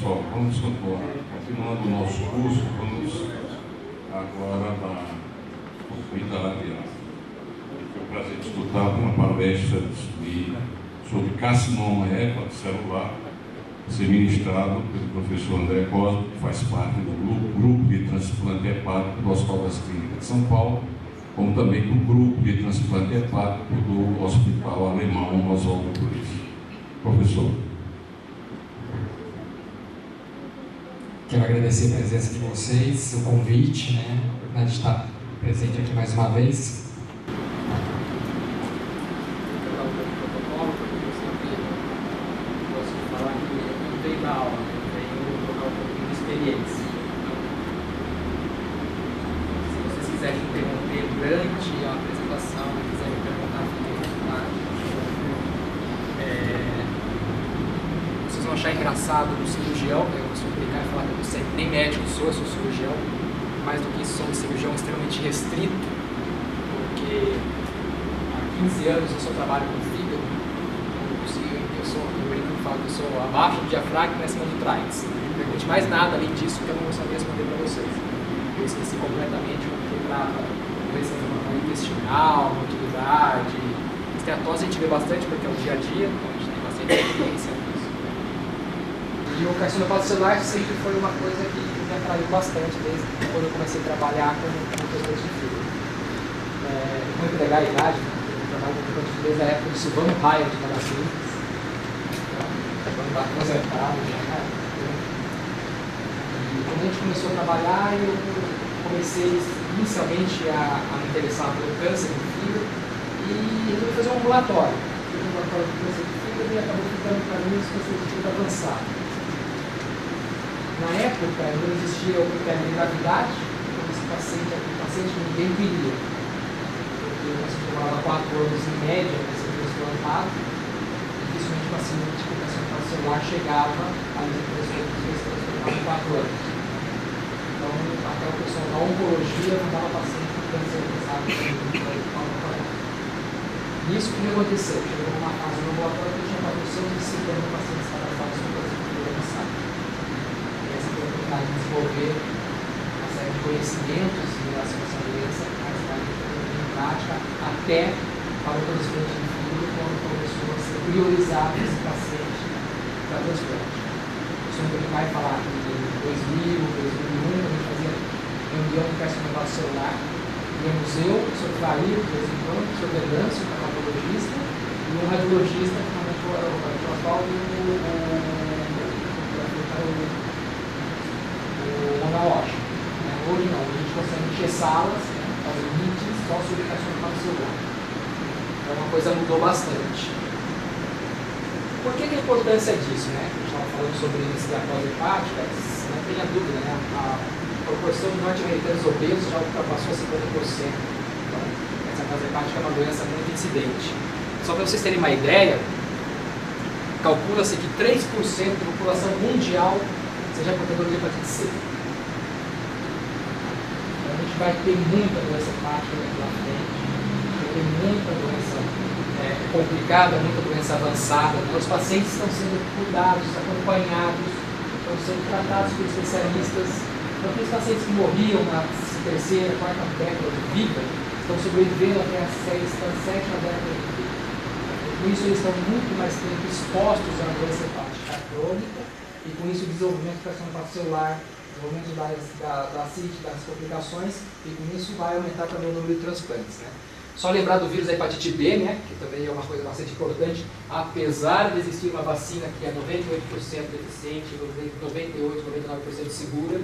pessoal, vamos continuar. Continuando o nosso curso, vamos agora dar oportunidade foi um prazer de escutar uma palestra sobre carcinoma hepatocelular, ser ministrado pelo professor André Cosmo, que faz parte do grupo de transplante hepático do Hospital das Clínicas de São Paulo, como também do grupo de transplante hepático do Hospital Alemão Oswaldo Cruz. Professor. Quero agradecer a presença de vocês, o convite, né, a oportunidade de estar presente aqui mais uma vez. Do cirurgião, eu costumo brincar e falar que eu sempre nem médico sou cirurgião, mais do que isso, sou um cirurgião extremamente restrito, porque há 15 anos eu só trabalho com fígado, eu falo que eu sou abaixo do diafragma e acima do tráix. Não pergunte mais nada além disso que eu não vou saber responder para vocês. Eu esqueci completamente o que trata doença inflamatória intestinal, motilidade, esteatose a gente vê bastante porque é o dia a dia, então a gente tem bastante experiência. E o carcinoma hepatocelular sempre foi uma coisa que me atraiu bastante desde quando eu comecei a trabalhar com questões de fígado. Muito legal a idade, né? Eu trabalho com questões desde a época de Silvano Raia de Cadastrinhas. Quando está aposentado já. E quando a gente começou a trabalhar, eu comecei inicialmente a me interessar pelo câncer de fígado e resolvi fazer um ambulatório. Fiz um ambulatório de câncer de fígado e acabou ficando para mim especialmente avançado. Na época, não existia o critério de gravidade, então esse paciente é um paciente que ninguém queria. Porque o paciente demorava 4 anos em média para ser transplantado, e dificilmente o paciente com carcinoma hepatocelular chegava a ser transplantado em 4 anos. Então, até o pessoal da oncologia mandava paciente com câncer avançado para o Isso que aconteceu, chegou numa fase no ambulatório que tinha 450 pacientes cadastrados com câncer avançado. De desenvolver uma série de conhecimentos em relação a essa doença, mas em prática, até para o transplante de fígado, quando começou a ser priorizado esse paciente para transplante. Eu sou um vai falar que em 2000, 2001, a gente fazia reunião de carcinoma hepatocelular, ia no museu, o Sr. Clair, de vez em quando, o Sr. Venâncio, que é um radiologista, e um radiologista, que realmente foi o Oswaldo, analógico. Hoje não, a gente consegue encher salas, fazer meetings só sobre carcinoma hepatocelular. Então a coisa mudou bastante. Por que a importância disso? A gente estava falando sobre esteatose hepática, não tenha dúvida, a proporção de norte-americanos obesos já ultrapassou 50%. Então, essa esteatose hepática é uma doença muito incidente. Só para vocês terem uma ideia, calcula-se que 3% da população mundial seja portador de hepatite C. Então a gente vai ter muita doença hepática pela frente, vai ter muita doença complicada, muita doença avançada. Então os pacientes estão sendo cuidados, acompanhados, estão sendo tratados por especialistas. Então aqueles pacientes que morriam na terceira, quarta década de vida, estão sobrevivendo até a sexta, sétima década de vida. Com isso eles estão muito mais tempo expostos à doença hepática crônica, e com isso o desenvolvimento do carcinoma hepatocelular, desenvolvimento da CIT, das complicações, e com isso vai aumentar também o número de transplantes. Só lembrar do vírus da hepatite B, que também é uma coisa bastante importante, apesar de existir uma vacina que é 98% eficiente, 98%, 99% segura,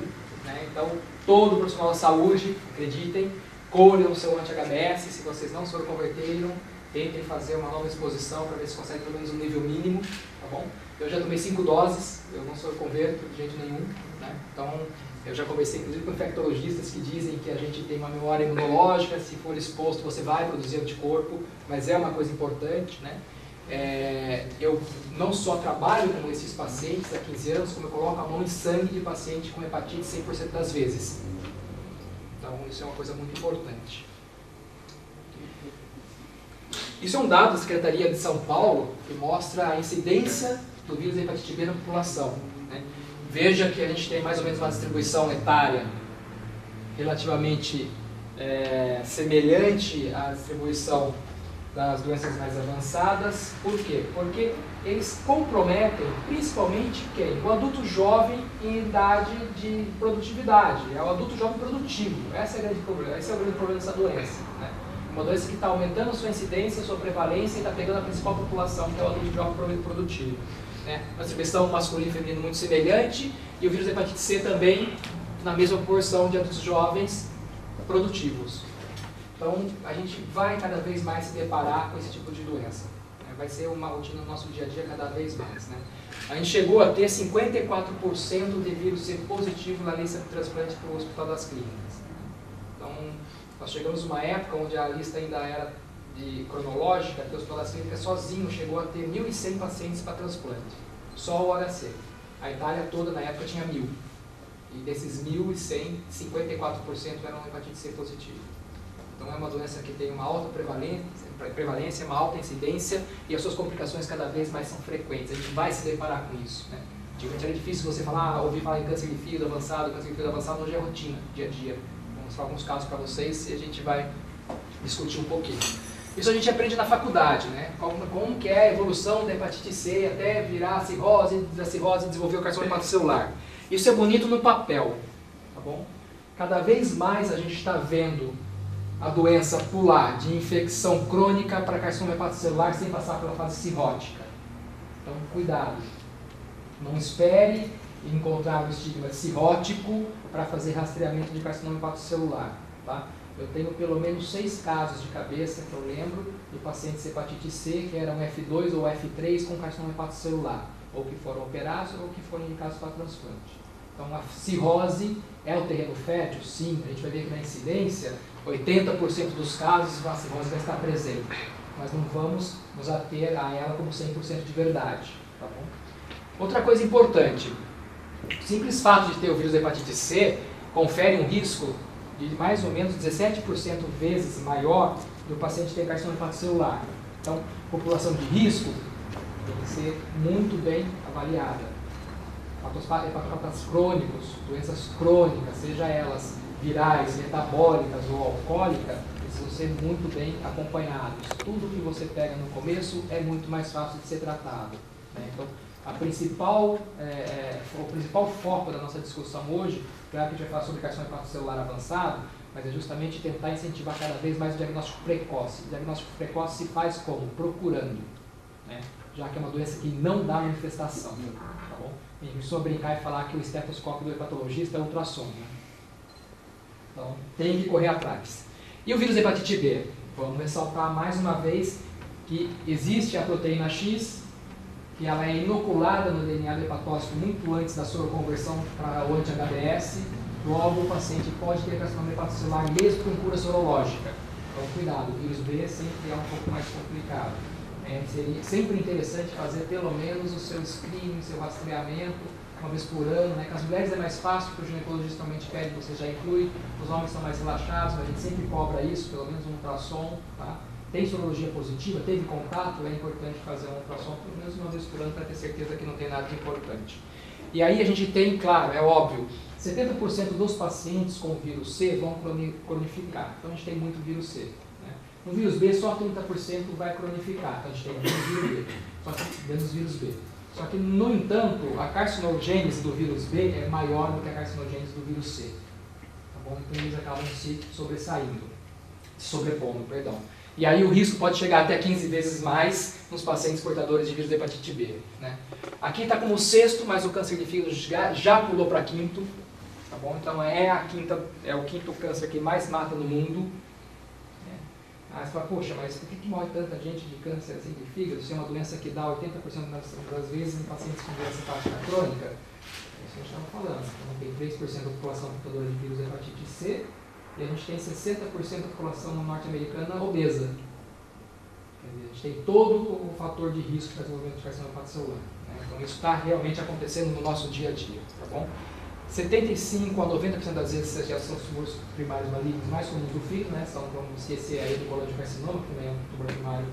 então todo profissional da saúde, acreditem, colhem o seu anti-HBS, se vocês não se converteram, tentem fazer uma nova exposição para ver se conseguem pelo menos um nível mínimo, tá bom? Eu já tomei 5 doses, eu não sou converto de jeito nenhum, então eu já conversei inclusive com infectologistas que dizem que a gente tem uma memória imunológica, se for exposto você vai produzir anticorpo, mas é uma coisa importante, Eu não só trabalho com esses pacientes há 15 anos, como eu coloco a mão em sangue de paciente com hepatite 100% das vezes. Então isso é uma coisa muito importante. Isso é um dado da Secretaria de São Paulo que mostra a incidência do vírus da hepatite B na população. Veja que a gente tem mais ou menos uma distribuição etária relativamente semelhante à distribuição das doenças mais avançadas. Por quê? Porque eles comprometem principalmente quem? O adulto jovem em idade de produtividade, é o adulto jovem produtivo. Esse é o grande problema dessa doença, né? Uma doença que está aumentando a sua incidência, a sua prevalência e está pegando a principal população, que é o adulto jovem produtivo, né? Uma distribuição masculino e feminino muito semelhante, e o vírus da hepatite C também na mesma proporção de adultos jovens produtivos. Então, a gente vai cada vez mais se deparar com esse tipo de doença. Vai ser uma rotina no nosso dia a dia cada vez mais, né? A gente chegou a ter 54% de vírus C positivo na lista de transplante para o Hospital das Clínicas. Então, nós chegamos numa época onde a lista ainda era cronológica, que o Hospital das Clínicas sozinho chegou a ter 1.100 pacientes para transplante. Só o HC. A Itália toda, na época, tinha 1.000. E desses 1.100, 54% eram hepatite C positivo. Então é uma doença que tem uma alta prevalência, uma alta incidência e as suas complicações cada vez mais são frequentes. A gente vai se deparar com isso, né? Antigamente era difícil você ouvir falar em câncer de fígado avançado, hoje é rotina, dia a dia. Vou mostrar alguns casos para vocês e a gente vai discutir um pouquinho. Isso a gente aprende na faculdade, né? Como que é a evolução da hepatite C até virar a cirrose, da cirrose desenvolver o carcinoma hepatocelular. Isso é bonito no papel, tá bom? Cada vez mais a gente está vendo a doença pular de infecção crônica para carcinoma hepatocelular sem passar pela fase cirrótica. Então, cuidado. Não espere encontrar o estigma cirrótico para fazer rastreamento de carcinoma hepatocelular, tá? Eu tenho pelo menos 6 casos de cabeça que eu lembro de pacientes de hepatite C que eram F2 ou F3 com carcinoma hepatocelular, ou que foram operados ou que foram indicados para transplante. Então, a cirrose é o terreno fértil? Sim. A gente vai ver que na incidência 80% dos casos a cirrose vai estar presente, mas não vamos nos ater a ela como 100% de verdade, tá bom? Outra coisa importante, o simples fato de ter o vírus da hepatite C confere um risco de mais ou menos 17% vezes maior do paciente ter carcinoma hepatocelular. Então, população de risco tem que ser muito bem avaliada. Hepatopatas crônicos, doenças crônicas, seja elas virais, metabólicas ou alcoólicas, precisam ser muito bem acompanhados. Tudo que você pega no começo é muito mais fácil de ser tratado, né? Então, o principal foco da nossa discussão hoje, claro que a gente vai falar sobre carcinoma hepatocelular avançado, mas é justamente tentar incentivar cada vez mais o diagnóstico precoce. O diagnóstico precoce se faz como? Procurando, né? Já que é uma doença que não dá manifestação, tá bom? A gente precisa brincar e falar que o estetoscópio do hepatologista é ultrassom, né? Então, tem que correr atrás. E o vírus da hepatite B? Vamos ressaltar mais uma vez que existe a proteína X, que ela é inoculada no DNA do hepatócito muito antes da sua conversão para o anti-HBS. Logo, o paciente pode ter carcinoma hepatocelular mesmo com cura sorológica. Então, cuidado, o vírus B sempre é um pouco mais complicado. Seria sempre interessante fazer pelo menos o seu screening, seu rastreamento, uma vez por ano, né? Com as mulheres é mais fácil, porque o ginecologista normalmente pede que você já inclui, os homens são mais relaxados, mas a gente sempre cobra isso, pelo menos um ultrassom, tá? Tem sorologia positiva, teve contato, é importante fazer um ultrassom pelo menos uma vez por ano para ter certeza que não tem nada de importante. E aí a gente tem, claro, é óbvio, 70% dos pacientes com vírus C vão cronificar, então a gente tem muito vírus C. No vírus B, só 30% vai cronificar, então a gente tem menos vírus B, só que menos vírus B. Só que, no entanto, a carcinogênese do vírus B é maior do que a carcinogênese do vírus C. Tá bom? Então eles acabam se sobrepondo, perdão. E aí o risco pode chegar até 15 vezes mais nos pacientes portadores de vírus da hepatite B, né? Aqui está como 6º, mas o câncer de fígado já pulou para 5º, tá bom? Então é o 5º câncer que mais mata no mundo. Aí você fala, poxa, mas por que morre tanta gente de câncer assim de fígado? Se é uma doença que dá 80% das vezes em pacientes com doença hepática crônica? É isso que a gente estava falando. Então tem 3% da população portadora de vírus da hepatite C e a gente tem 60% da população norte-americana obesa. Quer dizer, a gente tem todo o fator de risco para desenvolvimento de carcinoma hepatocelular, né? Então isso está realmente acontecendo no nosso dia a dia, tá bom? 75% a 90% das vezes já são os tumores primários malignos mais comuns do fígado, né? Vamos esquecer aí do colangiocarcinoma, que também é um tumor primário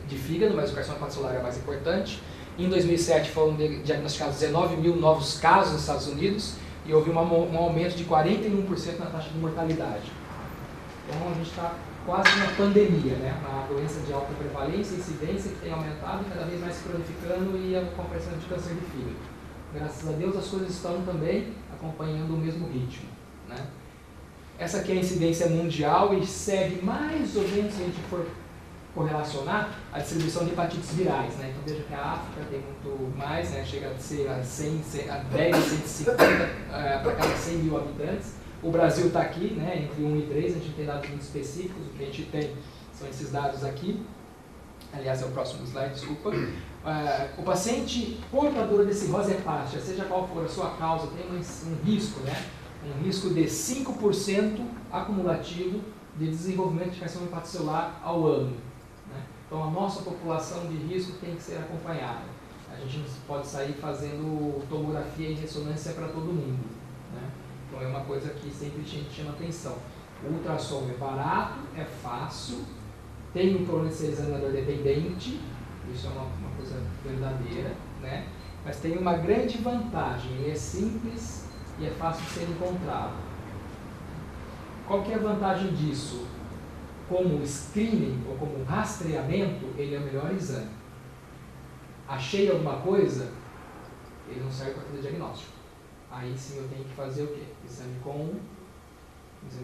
de fígado, mas o carcinoma hepatocelular é mais importante. Em 2007 foram diagnosticados 19 mil novos casos nos Estados Unidos e houve um aumento de 41% na taxa de mortalidade. Então a gente está quase na pandemia, né? Uma doença de alta prevalência, incidência que tem aumentado e cada vez mais se cronificando e a compressão de câncer de fígado. Graças a Deus as coisas estão também acompanhando o mesmo ritmo, né? Essa aqui é a incidência mundial e segue mais ou menos, se a gente for correlacionar, a distribuição de hepatites virais, né? Então veja que a África tem muito mais, né? Chega a ser a 10, 150 para cada 100 mil habitantes. O Brasil está aqui, né? Entre 1 e 3, a gente tem dados muito específicos, o que a gente tem são esses dados aqui. Aliás, é o próximo slide, desculpa. O paciente portador de cirrose hepática, seja qual for a sua causa, tem um risco, né? Um risco de 5% acumulativo de desenvolvimento de carcinoma hepatocelular ao ano, né? Então a nossa população de risco tem que ser acompanhada. A gente não pode sair fazendo tomografia e ressonância para todo mundo, né? Então é uma coisa que sempre a gente chama atenção. O ultrassom é barato, é fácil, tem um cronoexaminador dependente, isso é uma coisa verdadeira, né? Mas tem uma grande vantagem, ele é simples e é fácil de ser encontrado. Qual que é a vantagem disso? Como screening ou como rastreamento, ele é o melhor exame. Achei alguma coisa, ele não serve para fazer diagnóstico. Aí sim eu tenho que fazer o quê? Exame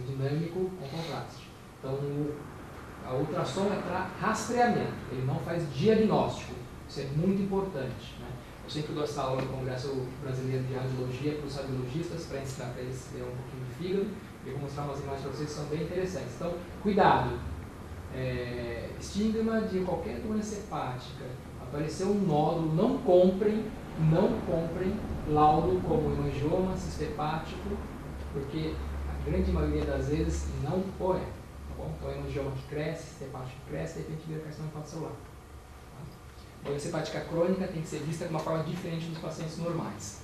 dinâmico com contraste. Então, a ultrassom é para rastreamento, ele não faz diagnóstico. Isso é muito importante, né? Eu sempre dou essa aula no Congresso Brasileiro de Radiologia para os radiologistas, para ensinar para eles ler um pouquinho de fígado. Eu vou mostrar umas imagens para vocês que são bem interessantes. Então, cuidado. Estigma de qualquer doença hepática. Apareceu um nódulo, não comprem laudo como hemangioma, cisto hepático, porque a grande maioria das vezes não é. Tá bom? Então, hemangioma que cresce, cisto hepático que cresce, de repente vira carcinoma hepatocelular. A doença hepática crônica tem que ser vista de uma forma diferente dos pacientes normais.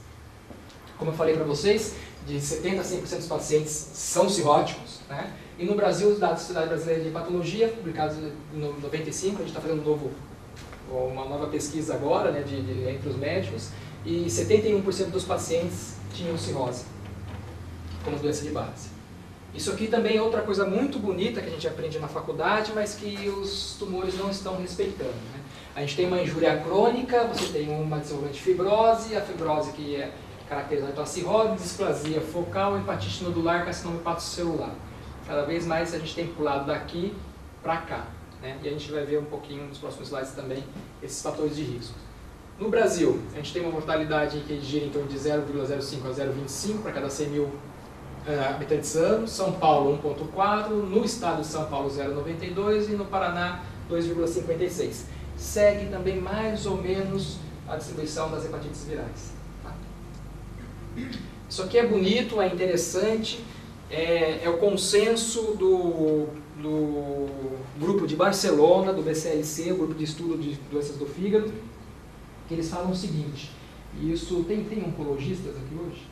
Como eu falei para vocês, de 70% a 100% dos pacientes são cirróticos, né? E no Brasil, os dados da Sociedade Brasileira de Hepatologia, publicados em 95, a gente está fazendo uma nova pesquisa agora, né, entre os médicos, e 71% dos pacientes tinham cirrose como doença de base. Isso aqui também é outra coisa muito bonita que a gente aprende na faculdade, mas que os tumores não estão respeitando, né? A gente tem uma injúria crônica, você tem uma desenvolvimento de fibrose, a fibrose que é caracterizada pela cirrose, displasia focal, hepatite nodular, carcinoma hepatocelular. Cada vez mais a gente tem pulado daqui para cá, né? E a gente vai ver um pouquinho nos próximos slides também esses fatores de risco. No Brasil, a gente tem uma mortalidade que gira em torno de 0,05 a 0,25 para cada 100 mil habitantes anos. São Paulo 1,4, no estado de São Paulo 0,92 e no Paraná 2,56. Segue também mais ou menos a distribuição das hepatites virais. Tá? Isso aqui é bonito, é interessante, é o consenso do grupo de Barcelona, do BCLC, o grupo de estudo de doenças do fígado, que eles falam o seguinte, e isso tem oncologistas aqui hoje?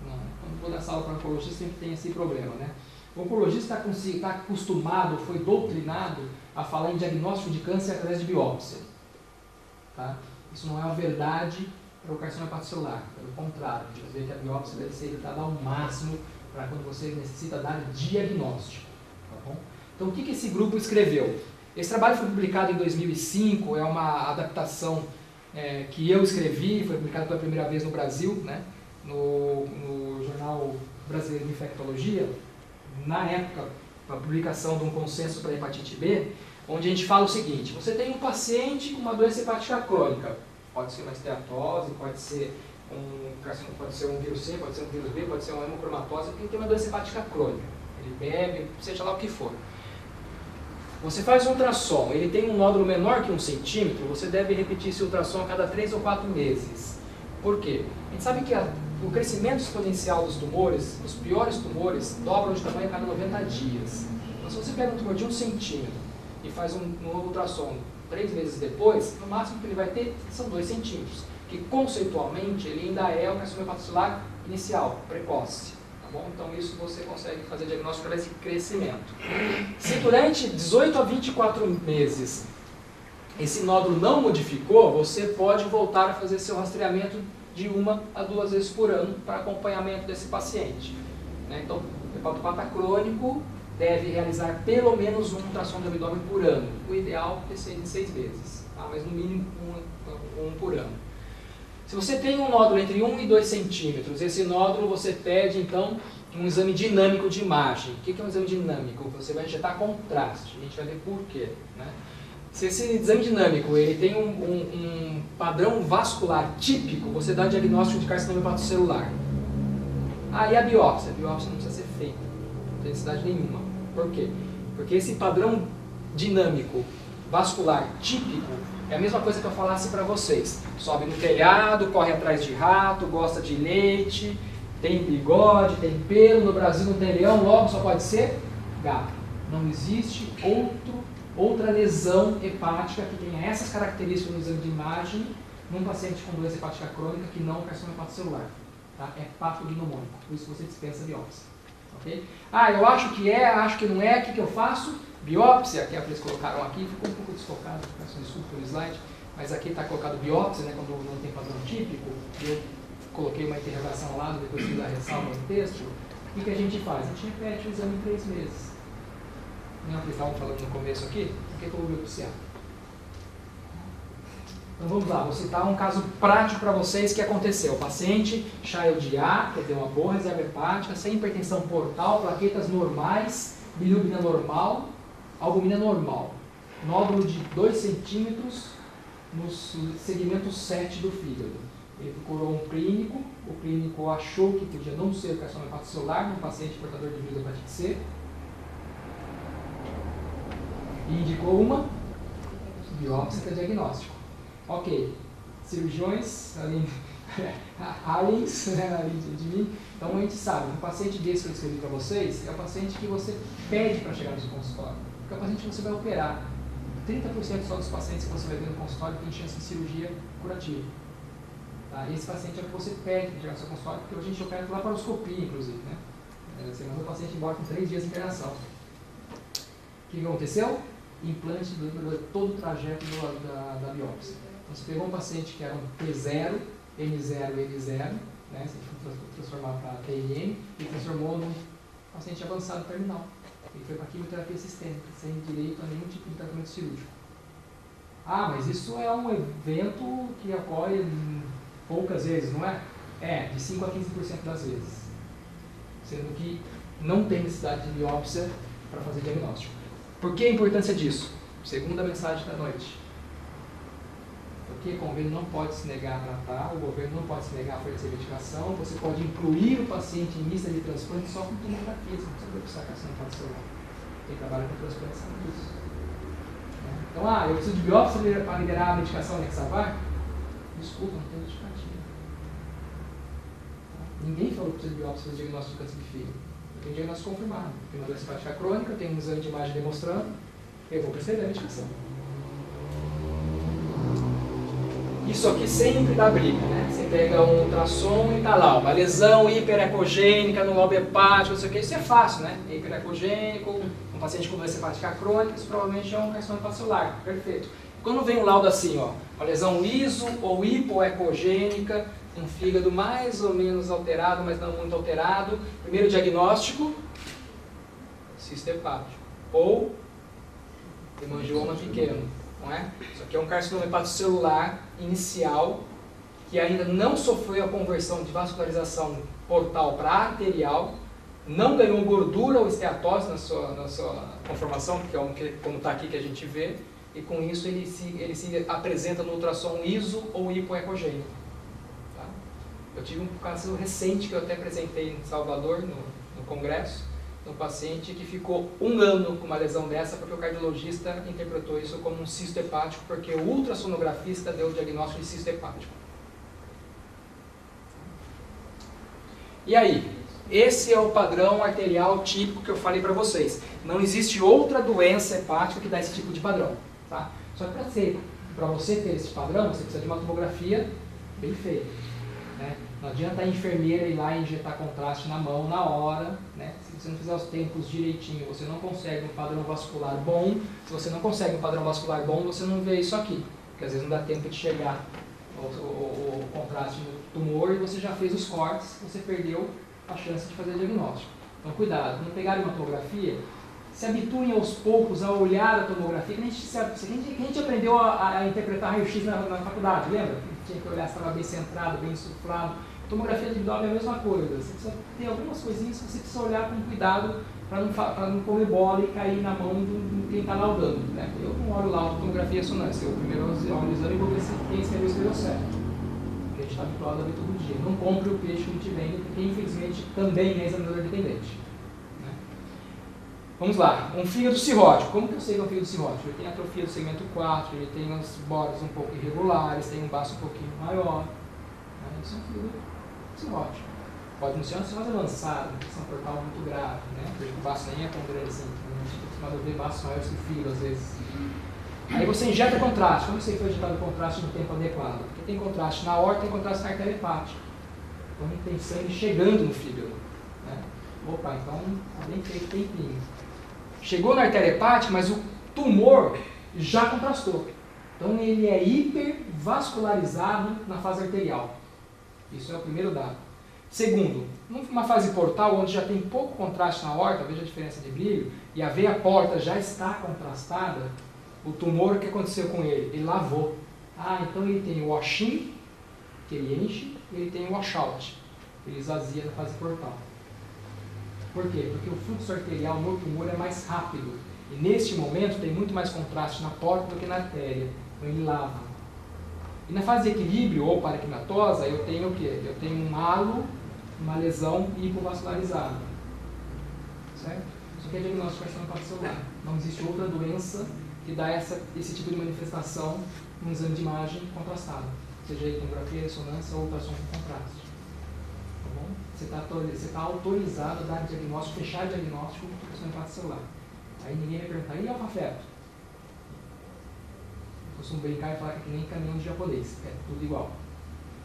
Não, quando vou dar aula para oncologista sempre tem esse problema, né? O oncologista está acostumado, foi doutrinado a falar em diagnóstico de câncer através de biópsia. Tá? Isso não é uma verdade para o carcinoma hepatocelular, pelo contrário, a gente vê que a biópsia deve ser evitada ao máximo para quando você necessita dar diagnóstico. Tá bom? Então o que esse grupo escreveu? Esse trabalho foi publicado em 2005, é uma adaptação que eu escrevi, foi publicado pela primeira vez no Brasil, né? no Jornal Brasileiro de Infectologia, na época, a publicação de um consenso para hepatite B, onde a gente fala o seguinte, você tem um paciente com uma doença hepática crônica, pode ser uma esteatose, pode ser um vírus C, pode ser um vírus B, pode ser uma hemocromatose, porque ele tem uma doença hepática crônica, ele bebe, seja lá o que for. Você faz um ultrassom, ele tem um nódulo menor que 1 centímetro, você deve repetir esse ultrassom a cada 3 ou 4 meses. Por quê? A gente sabe que o crescimento exponencial dos tumores, os piores tumores, dobram de tamanho a cada 90 dias. Então, se você pega um tumor de 1 centímetro e faz um novo ultrassom 3 meses depois, no máximo que ele vai ter são 2 centímetros, que conceitualmente ele ainda é um carcinoma hepatocelular inicial, precoce. Tá bom? Então isso você consegue fazer diagnóstico através de crescimento. Se durante 18 a 24 meses esse nódulo não modificou, você pode voltar a fazer seu rastreamento de 1 a 2 vezes por ano para acompanhamento desse paciente. Né? Então, o hepatopata crônico deve realizar pelo menos um ultrassom do abdômen por ano. O ideal é ser de 6 vezes, tá? Mas no mínimo um por ano. Se você tem um nódulo entre 1 e 2 centímetros, esse nódulo você pede então um exame dinâmico de imagem. O que é um exame dinâmico? Você vai injetar contraste, a gente vai ver por quê. Né? Se esse exame dinâmico ele tem um padrão vascular típico, você dá diagnóstico de carcinoma hepatocelular. E a biópsia? A biópsia não precisa ser feita, não tem necessidade nenhuma. Por quê? Porque esse padrão dinâmico vascular típico é a mesma coisa que eu falasse para vocês. Sobe no telhado, corre atrás de rato, gosta de leite, tem bigode, tem pelo, no Brasil não tem leão, logo só pode ser gato. Não existe outra lesão hepática que tenha essas características no exame de imagem num paciente com doença hepática crônica que não carcinoma hepatocelular. Tá? É patognomônico, por isso você dispensa a biópsia. Okay? Eu acho que é, acho que não é, o que eu faço? Biópsia, que é o que eles colocaram aqui, ficou um pouco desfocado, peço desculpa pelo slide, mas aqui está colocado biópsia, né, quando não tem padrão típico, eu coloquei uma interrogação lá, depois fiz a ressalva no texto. O que a gente faz? A gente repete o exame em 3 meses. Não é o que estavam falando no começo aqui? O que eu vou biopsiar? Então vamos lá, vou citar um caso prático para vocês que aconteceu. O paciente Child A, quer dizer, uma boa reserva hepática, sem hipertensão portal, plaquetas normais, bilirrubina normal, albumina normal. Nódulo de 2 centímetros no segmento 7 do fígado. Ele procurou um clínico, o clínico achou que podia não ser carcinoma hepatocelular, num paciente portador de vírus da hepatite C, e indicou uma biópsia para diagnóstico. Ok, cirurgiões, aliens, de mim, então a gente sabe, um paciente desse que eu escrevi para vocês é o paciente que você pede para chegar no seu consultório, porque é o paciente que você vai operar. 30% só dos pacientes que você vai ver no consultório tem chance de cirurgia curativa. Tá? Esse paciente é o que você pede para chegar no seu consultório, porque a gente opera por laparoscopia, inclusive. Né? Você mandou o paciente embora com 3 dias de internação. O que aconteceu? Implante durante todo o trajeto da biópsia. Então, você pegou um paciente que era um T0, N0, N0, né? Você transformar para TIM e transformou num paciente avançado terminal. Ele foi para quimioterapia sistêmica, sem direito a nenhum tipo de tratamento cirúrgico. Mas isso é um evento que ocorre poucas vezes, não é? De 5 a 15% das vezes. Sendo que não tem necessidade de biópsia para fazer diagnóstico. Por que a importância disso? Segunda mensagem da noite. Porque o convênio não pode se negar a tratar, o governo não pode se negar a fornecer medicação, você pode incluir o paciente em lista de transplante só com tomografia, você não precisa precisar carcinoma hepatocelular. Quem trabalha com transplante sabe disso. Então, eu preciso de biópsia para liberar a medicação Nexavar? Desculpa, não tem justificativa. Ninguém falou que precisa de biópsia para fazer diagnóstico de câncer de fígado. Eu tenho diagnóstico confirmado. Eu tenho uma doença hepática crônica, eu tenho um exame de imagem demonstrando, eu vou prescrever a medicação. Isso aqui sempre dá briga, né? Você pega um ultrassom e tá lá, uma lesão hiperecogênica no lobo hepático, não sei o que, isso é fácil, né? Hiperecogênico, um paciente com doença hepática crônica, isso provavelmente é um carcinoma hepatocelular, perfeito. Quando vem um laudo assim, uma lesão iso ou hipoecogênica, um fígado mais ou menos alterado, mas não muito alterado, primeiro diagnóstico, cisto hepático, ou hemangioma pequeno, não é? Isso aqui é um carcinoma hepatocelular inicial, que ainda não sofreu a conversão de vascularização portal para arterial, não ganhou gordura ou esteatose na sua conformação, que é como está aqui que a gente vê, e com isso ele se apresenta no ultrassom iso ou hipoecogênico. Tá? Eu tive um caso recente que eu até apresentei em Salvador, no congresso, um paciente que ficou 1 ano com uma lesão dessa porque o cardiologista interpretou isso como um cisto hepático porque o ultrassonografista deu o diagnóstico de cisto hepático. E aí? Esse é o padrão arterial típico que eu falei para vocês. Não existe outra doença hepática que dá esse tipo de padrão. Tá? Só que para você ter esse padrão, você precisa de uma tomografia bem feita. Né? Não adianta a enfermeira ir lá e injetar contraste na mão na hora, né? Se você não fizer os tempos direitinho, você não consegue um padrão vascular bom. Se você não consegue um padrão vascular bom, você não vê isso aqui, porque às vezes não dá tempo de chegar o contraste no tumor e você já fez os cortes, você perdeu a chance de fazer diagnóstico. Então cuidado, quando pegarem uma tomografia, se habituem aos poucos a olhar a tomografia, que a gente aprendeu a interpretar raio-x na faculdade, lembra? Tinha que olhar se estava bem centrado, bem insuflado. Tomografia de abdômen é a mesma coisa. Você precisa ter algumas coisinhas que você precisa olhar com cuidado para não comer bola e cair na mão de quem está laudando. Né? Eu não olho lá a tomografia e ressonância. Eu primeiro olho o exame e vou ver se quem escreveu certo. Porque a gente está habituado a ver todo dia. Não compre o peixe que a gente vende, porque infelizmente também é examinador dependente. Né? Vamos lá. Um fígado cirrótico. Como que eu sei que é um fígado cirrótico? Ele tem atrofia do segmento 4, ele tem as bordas um pouco irregulares, tem um baço um pouquinho maior. Né? Isso é um fígado cirrótico. Pode não ser uma cirrose avançada, uma portal muito grave, né? Porque o baço nem é tão grande assim. A gente está acostumado a ver baços maiores que o fígado, às vezes. Aí você injeta contraste. Como você foi injetado contraste no tempo adequado? Porque tem contraste na aorta, tem contraste na artéria hepática. Então tem sangue chegando no fígado. Né? Opa, então está bem feito, tempinho. Chegou na artéria hepática, mas o tumor já contrastou. Então ele é hipervascularizado na fase arterial. Isso é o primeiro dado. Segundo, numa fase portal, onde já tem pouco contraste na aorta, veja a diferença de brilho, e a veia porta já está contrastada, o tumor, o que aconteceu com ele? Ele lavou. Ah, então ele tem o wash-in, que ele enche, e ele tem o wash-out, que ele esvazia na fase portal. Por quê? Porque o fluxo arterial no tumor é mais rápido. E neste momento tem muito mais contraste na porta do que na artéria. Então ele lava. E na fase de equilíbrio ou paraquinatosa, eu tenho o quê? Eu tenho um halo, uma lesão hipovascularizada. Certo? Isso aqui é diagnóstico de carcinoma celular. Não existe outra doença que dá esse tipo de manifestação num exame de imagem contrastado. Seja tomografia, ressonância ou ultrassom com contraste. Tá bom? Você está autorizado a dar diagnóstico, fechar diagnóstico de carcinoma celular. Aí ninguém vai perguntar, e alfa-feto? Eu costumo brincar e falar que é que nem caminhão de japonês, é tudo igual.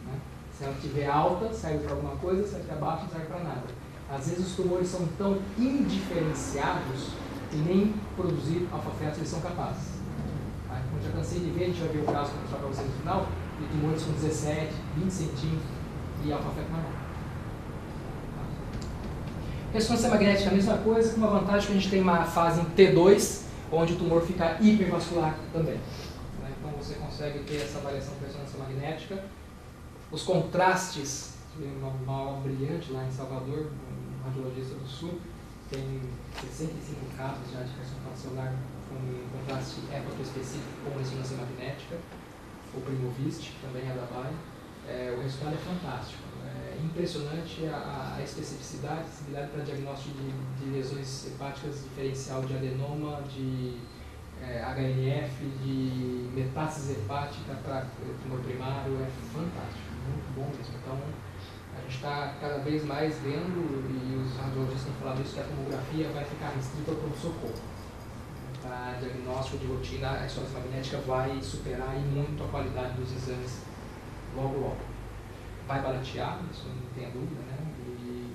Né? Se ela estiver alta, serve para alguma coisa, se ela estiver baixa, não serve para nada. Às vezes os tumores são tão indiferenciados que nem produzir alfa-fetos eles são capazes. Tá? Como já cansei de ver, a gente vai ver o caso que eu vou mostrar para vocês no final, de tumores com 17, 20 centímetros e alfa-feto normal. Ressonância magnética é a mesma coisa, com uma vantagem que a gente tem uma fase em T2, onde o tumor fica hipervascular também. Então você consegue ter essa variação de ressonância magnética. Os contrastes, uma aula brilhante lá em Salvador, um radiologista do Sul, tem 65 casos já de carcinoma celular com contraste hepatoespecífico com ressonância magnética, o Primovist, também é da Bayer. O resultado é fantástico. É impressionante a especificidade, a sensibilidade para diagnóstico de lesões hepáticas diferencial de adenoma, de HNF, de metástase hepática para tumor primário, é fantástico, muito bom mesmo. Então, a gente está cada vez mais vendo, e os radiologistas têm falado isso, que a tomografia vai ficar restrita ao pronto-socorro. Para diagnóstico de rotina, a ressonância magnética vai superar muito a qualidade dos exames logo. Vai baratear, isso não tenha dúvida, né? E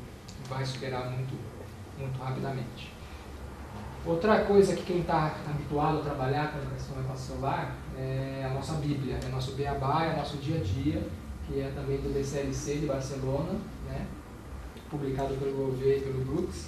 vai superar muito rapidamente. Outra coisa que quem está habituado a trabalhar com a carcinoma celular é a nossa Bíblia, é o nosso beabá, é o nosso dia a dia, que é também do DCLC de Barcelona, né? Publicado pelo Gouveia e pelo Brooks,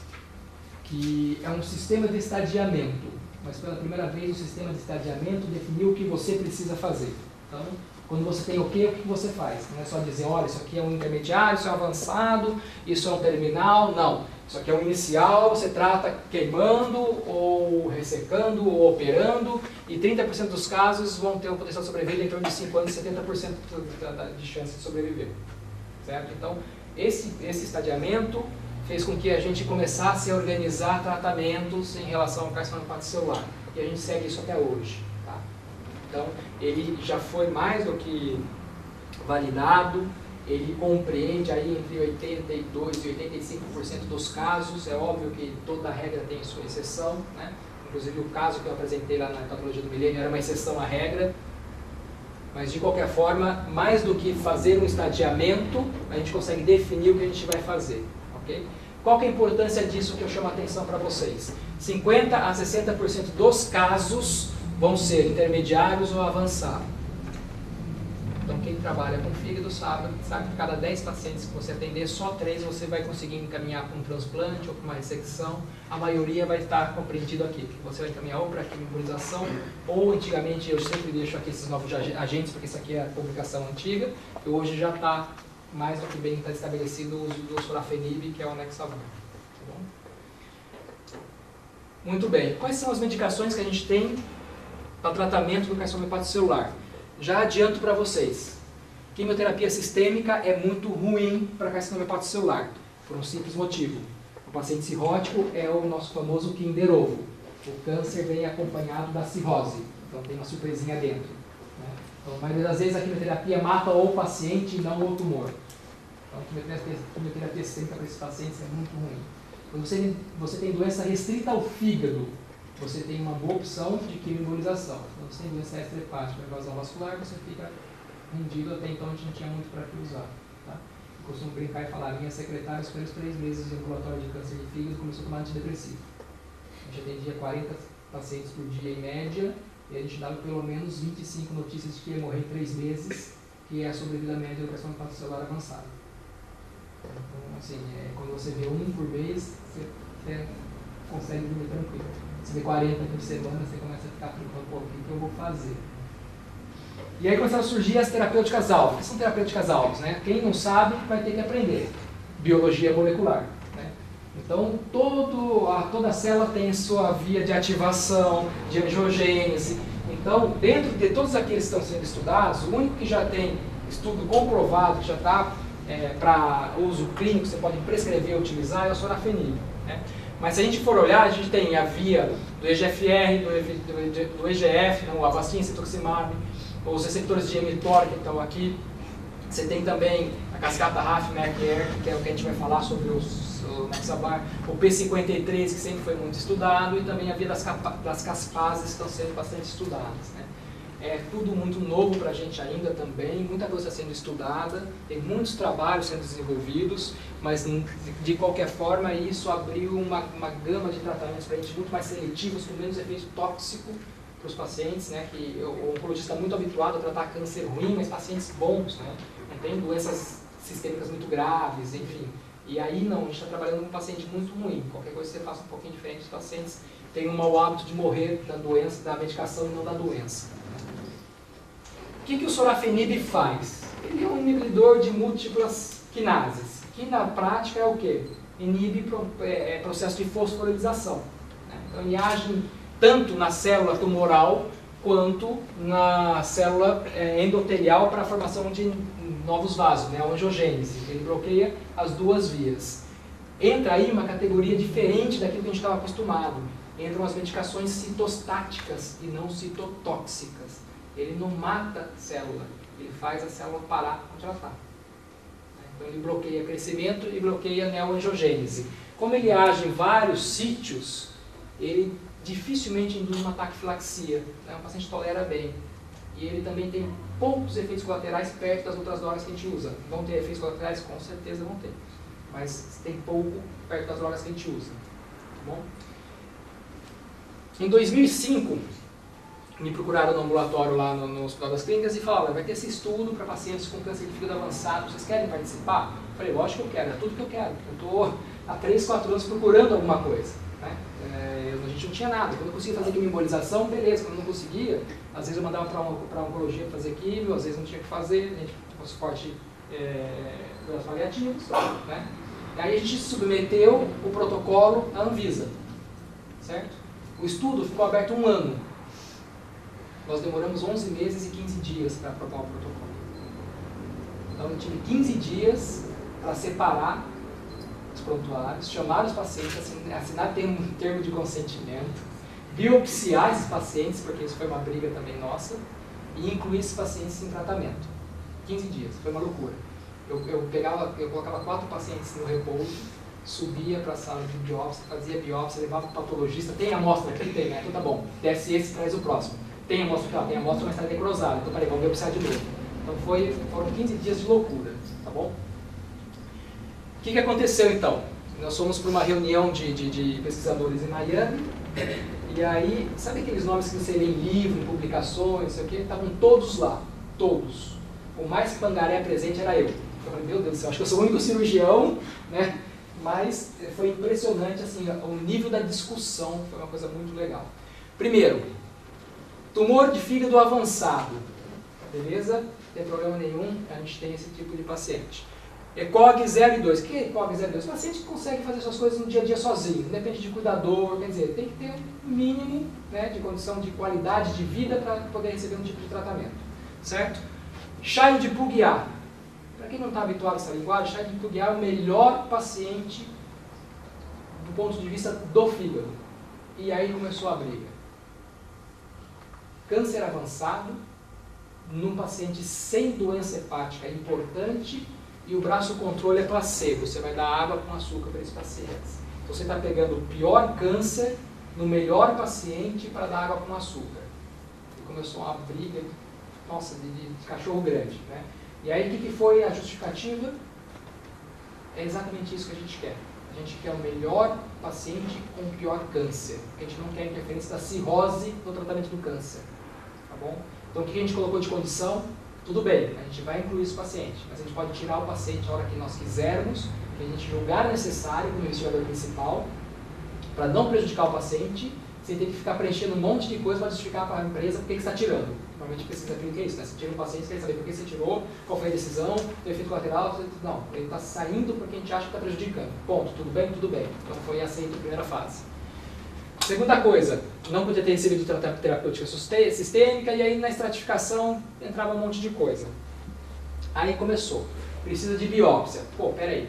que é um sistema de estadiamento, mas pela primeira vez o sistema de estadiamento definiu o que você precisa fazer. Então, quando você tem o que você faz? Não é só dizer, olha, isso aqui é um intermediário, isso é um avançado, isso é um terminal, não. Isso aqui é um inicial, você trata queimando, ou ressecando, ou operando, e 30% dos casos vão ter um potencial de sobrevida em torno de 5 anos, 70% de chance de sobreviver. Certo? Então, esse estadiamento fez com que a gente começasse a organizar tratamentos em relação ao carcinoma celular. E a gente segue isso até hoje. Tá? Então, ele já foi mais do que validado. Ele compreende aí entre 82% e 85% dos casos. É óbvio que toda regra tem sua exceção, né? Inclusive o caso que eu apresentei lá na patologia do milênio era uma exceção à regra. Mas de qualquer forma, mais do que fazer um estadiamento, a gente consegue definir o que a gente vai fazer. Okay? Qual que é a importância disso que eu chamo a atenção para vocês? 50% a 60% dos casos vão ser intermediários ou avançados. Então quem trabalha com fígado sabe que cada 10 pacientes que você atender, só 3 você vai conseguir encaminhar para um transplante ou para uma ressecção. A maioria vai estar compreendido aqui, que você vai encaminhar ou para quimioembolização, ou antigamente, eu sempre deixo aqui esses novos agentes, porque isso aqui é a publicação antiga, e hoje já está mais do que bem está estabelecido o uso do sorafenib, que é o Nexavar. Tá bom? Muito bem. Quais são as medicações que a gente tem para tratamento do carcinoma hepático celular? Já adianto para vocês. Quimioterapia sistêmica é muito ruim para carcinoma hepático celular, por um simples motivo. O paciente cirrótico é o nosso famoso Kinder Ovo. O câncer vem acompanhado da cirrose, então tem uma surpresinha dentro. Então, a maioria das vezes a quimioterapia mata o paciente e não o tumor. Então, a quimioterapia sistêmica para esses pacientes é muito ruim. Quando você tem doença restrita ao fígado, você tem uma boa opção de quimioembolização. Quando você tem doença extrahepática ou evasão vascular, você fica rendido, até então a gente não tinha muito para que usar. Tá? Eu costumo brincar e falar, minha secretária, nos primeiros 3 meses de ambulatório de câncer de fígado, começou a tomar antidepressivo. A gente atendia 40 pacientes por dia em média, e a gente dava pelo menos 25 notícias de que ia morrer em 3 meses, que é a sobrevida média do carcinoma hepático celular avançado. Então, assim, quando você vê 1 por mês, você consegue dormir tranquilo. Você vê 40 por semana, você começa a ficar preocupado, pô, o que eu vou fazer? E aí começaram a surgir as terapêuticas alvo. O que são terapêuticas alvos? Né? Quem não sabe vai ter que aprender. Biologia molecular. Né? Então, toda a célula tem sua via de ativação, de angiogênese. Então, dentro de todos aqueles que estão sendo estudados, o único que já tem estudo comprovado, que já está para uso clínico, você pode prescrever e utilizar, é o sorafenib. Né? Mas se a gente for olhar, a gente tem a via do EGFR, do EGF, o Avastin, cetuximab, os receptores de mTOR que estão aqui. Você tem também a cascata RAF-MEK-ER, que é o que a gente vai falar sobre o Nexavar, o P53, que sempre foi muito estudado, e também a via das caspases, que estão sendo bastante estudadas. Né? É tudo muito novo para a gente ainda também, muita coisa está sendo estudada, tem muitos trabalhos sendo desenvolvidos, mas de qualquer forma isso abriu uma gama de tratamentos para a gente muito mais seletivos, com menos efeito tóxico para os pacientes, né? Que o oncologista está muito habituado a tratar câncer ruim, mas pacientes bons, né? Não tem doenças sistêmicas muito graves, enfim. E aí não, a gente está trabalhando com um paciente muito ruim, qualquer coisa que você faça um pouquinho diferente, os pacientes têm um mau hábito de morrer da doença, da medicação e não da doença. O que o sorafenib faz? Ele é um inibidor de múltiplas quinases, que na prática é o quê? Inibe processo de fosforilização. Né? Então ele age tanto na célula tumoral quanto na célula endotelial para a formação de novos vasos, né? A angiogênese. Ele bloqueia as duas vias. Entra aí uma categoria diferente daquilo que a gente estava acostumado. Entram as medicações citostáticas e não citotóxicas. Ele não mata a célula, ele faz a célula parar onde ela está. Então ele bloqueia crescimento e bloqueia a neoangiogênese. Como ele age em vários sítios, ele dificilmente induz uma taquifilaxia. Né? O paciente tolera bem. E ele também tem poucos efeitos colaterais perto das outras drogas que a gente usa. Vão ter efeitos colaterais? Com certeza vão ter. Mas tem pouco perto das drogas que a gente usa. Tá bom? Em 2005, me procuraram no ambulatório lá no Hospital das Clínicas e falaram, vai ter esse estudo para pacientes com câncer de fígado avançado, vocês querem participar? Eu falei, lógico que eu quero, é tudo que eu quero. Eu estou há 3, 4 anos procurando alguma coisa. Né? A gente não tinha nada. Quando eu conseguia fazer quimioembolização, beleza. Quando eu não conseguia, às vezes eu mandava para a oncologia fazer quimio, às vezes não tinha o que fazer, a gente com suporte dos paliativos. Né? E aí a gente submeteu o protocolo à Anvisa. Certo? O estudo ficou aberto 1 ano. Nós demoramos 11 meses e 15 dias para aprovar o protocolo. Então eu tive 15 dias para separar os prontuários, chamar os pacientes, assinar termo de consentimento, biopsiar esses pacientes, porque isso foi uma briga também nossa, e incluir esses pacientes em tratamento. 15 dias, foi uma loucura. Eu colocava 4 pacientes no repouso, subia para a sala de biópsia, fazia biópsia, levava para o patologista, tem amostra aqui? Tem, né? Então tá bom, desce esse, traz o próximo. Tem amostra, mas está necrosada. Então, peraí, vamos biopsiar de novo. Então, foram 15 dias de loucura, tá bom? O que aconteceu, então? Nós fomos para uma reunião de pesquisadores em Miami, e aí, sabe aqueles nomes que você lê em livro, em publicações, não sei o quê? Estavam todos lá, todos. O mais pangaré presente era eu. Eu falei, meu Deus do céu, acho que eu sou o único cirurgião, né? Mas foi impressionante, assim, o nível da discussão, foi uma coisa muito legal. Primeiro, tumor de fígado avançado, beleza? Não tem problema nenhum, a gente tem esse tipo de paciente. ECOG 0 e 2. O que é ECOG 0 e 2? O paciente consegue fazer suas coisas no dia a dia sozinho, não depende de cuidador, quer dizer, tem que ter um mínimo, né, de condição de qualidade de vida para poder receber um tipo de tratamento, certo? Child-Pugh. Para quem não está habituado a essa linguagem, Child-Pugh é o melhor paciente do ponto de vista do fígado. E aí começou a briga. Câncer avançado, num paciente sem doença hepática importante, e o braço controle é placebo, você vai dar água com açúcar para esses pacientes. Então você está pegando o pior câncer no melhor paciente para dar água com açúcar. E começou uma briga, nossa, de cachorro grande, né? E aí o que foi a justificativa? É exatamente isso que a gente quer. A gente quer o melhor paciente com o pior câncer. A gente não quer interferência da cirrose no tratamento do câncer. Tá bom? Então o que a gente colocou de condição? Tudo bem, a gente vai incluir esse paciente, mas a gente pode tirar o paciente a hora que nós quisermos, que a gente julgar necessário como investigador principal, para não prejudicar o paciente, sem ter que ficar preenchendo um monte de coisa para justificar para a empresa por que você está tirando. Normalmente pesquisa clínica é isso, né? Você tira um paciente, você quer saber por que você tirou, qual foi a decisão, o efeito colateral, não, ele está saindo porque a gente acha que está prejudicando. Ponto, tudo bem? Tudo bem. Então foi aceito a primeira fase. Segunda coisa, não podia ter recebido tratamento terapêutica sistêmica, e aí na estratificação entrava um monte de coisa. Aí começou, precisa de biópsia. Pô, peraí,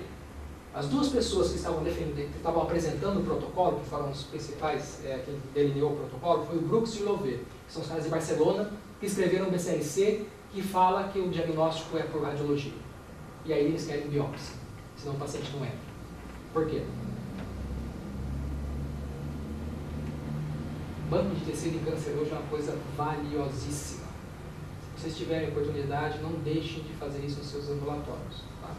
as duas pessoas que estavam estavam apresentando o protocolo, que foram os principais, quem delineou o protocolo, foi o Brooks e o Lové, que são os caras de Barcelona, que escreveram um BCLC que fala que o diagnóstico é por radiologia. E aí eles querem biópsia, senão o paciente não entra. Por quê? Banco de tecido em câncer hoje é uma coisa valiosíssima. Se vocês tiverem oportunidade, não deixem de fazer isso nos seus ambulatórios. Tá?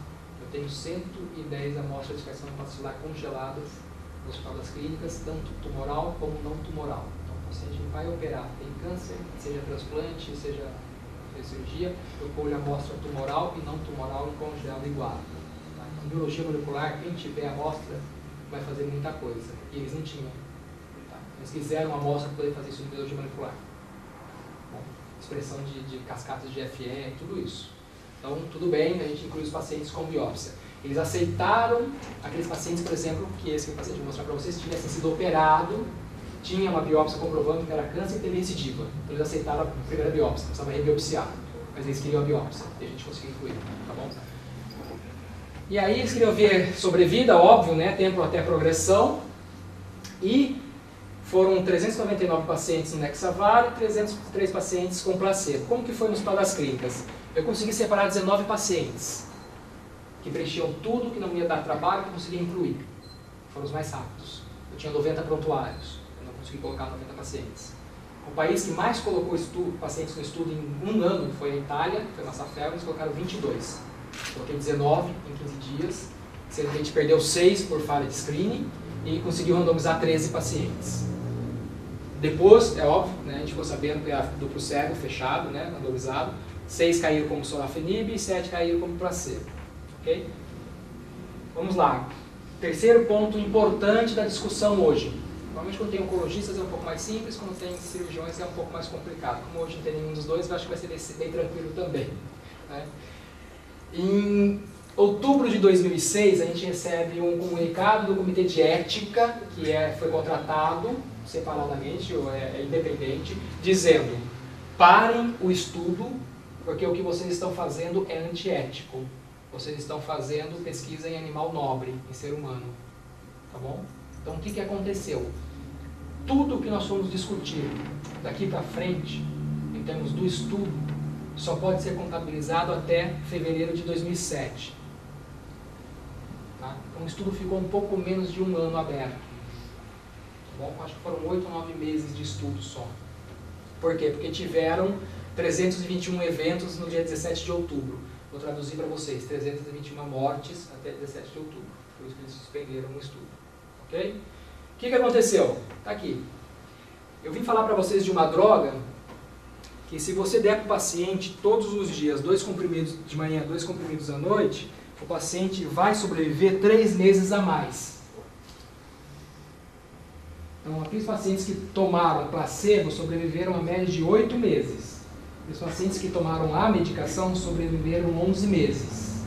Eu tenho 110 amostras de carcinoma maxilar congeladas no Hospital das Clínicas, tanto tumoral como não tumoral. Então, o paciente vai operar, tem câncer, seja transplante, seja cirurgia, eu colho a amostra tumoral e não tumoral e congelo igual. Tá? Então, biologia molecular, quem tiver amostra vai fazer muita coisa. E eles não tinham. Eles quiseram uma amostra para poder fazer isso em biologia molecular. Bom, expressão de cascatas de FE, tudo isso. Então, tudo bem, a gente inclui os pacientes com biópsia. Eles aceitaram aqueles pacientes, por exemplo, que esse paciente vou mostrar para vocês, tivessem sido operado, tinha uma biópsia comprovando que era câncer e teve recidiva. Então, eles aceitaram a primeira biópsia, precisava rebiopsiar. Mas eles queriam a biópsia, e a gente conseguiu incluir, tá bom? E aí, eles queriam ver sobrevida, óbvio, né? Tempo até progressão. E foram 399 pacientes no Nexavar e 303 pacientes com placebo. Como que foi no Hospital das Clínicas? Eu consegui separar 19 pacientes que preenchiam tudo, que não ia dar trabalho, que eu consegui incluir. Foram os mais rápidos. Eu tinha 90 prontuários, eu não consegui colocar 90 pacientes. O país que mais colocou pacientes no estudo em um ano foi a Itália, foi a Massafel, eles colocaram 22. Coloquei 19 em 15 dias, sendo que a gente perdeu 6 por falha de screening e conseguiu randomizar 13 pacientes. Depois, é óbvio, né, a gente ficou sabendo que é duplo cego, fechado, né, randomizado. 6 caíram como sorafenib e 7 caíram como placebo. Ok? Vamos lá. Terceiro ponto importante da discussão hoje. Normalmente quando tem oncologistas é um pouco mais simples, quando tem cirurgiões é um pouco mais complicado. Como hoje não tem nenhum dos dois, eu acho que vai ser bem tranquilo também. Né? Em outubro de 2006, a gente recebe um comunicado do Comitê de Ética, que foi contratado separadamente, ou é independente, dizendo: parem o estudo, porque o que vocês estão fazendo é antiético. Vocês estão fazendo pesquisa em animal nobre, em ser humano. Tá bom? Então, o que aconteceu? Tudo que nós fomos discutir daqui para frente, em termos do estudo, só pode ser contabilizado até fevereiro de 2007. Tá? Então, o estudo ficou um pouco menos de um ano aberto. Tá bom? Acho que foram 8 ou 9 meses de estudo só. Por quê? Porque tiveram 321 eventos no dia 17 de outubro. Vou traduzir para vocês, 321 mortes até 17 de outubro. Por isso que eles suspenderam o estudo. Ok? O que aconteceu? Está aqui. Eu vim falar para vocês de uma droga que se você der para o paciente todos os dias 2 comprimidos de manhã, 2 comprimidos à noite, o paciente vai sobreviver 3 meses a mais. Então, aqueles pacientes que tomaram placebo sobreviveram a média de 8 meses. Os pacientes que tomaram a medicação sobreviveram 11 meses.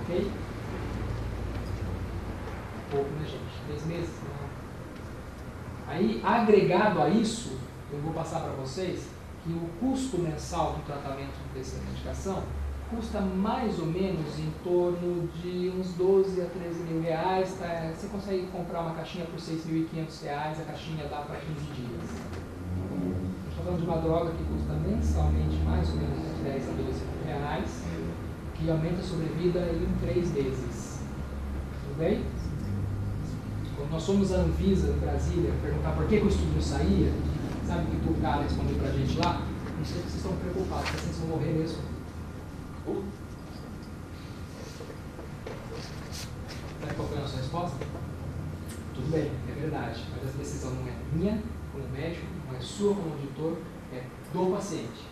Ok? Pouco, né, gente? 3 meses. Não. Aí, agregado a isso, eu vou passar para vocês que o custo mensal do tratamento dessa medicação custa mais ou menos em torno de uns 12 a 13 mil reais. Tá? Você consegue comprar uma caixinha por 6.500 reais, a caixinha dá para 15 dias. Estou falando de uma droga que custa mensalmente mais ou menos de 10 a 12 mil reais, que aumenta a sobrevida em 3 meses. Tudo bem? Quando nós fomos à Anvisa, em Brasília, perguntar por que o estudo não saía, sabe o que o cara respondeu pra gente lá? Não sei que vocês estão preocupados, porque vocês vão morrer mesmo. Sabe qual foi a nossa resposta? Tudo bem, é verdade, mas essa decisão não é minha como médico, não é sua como auditor, é do paciente.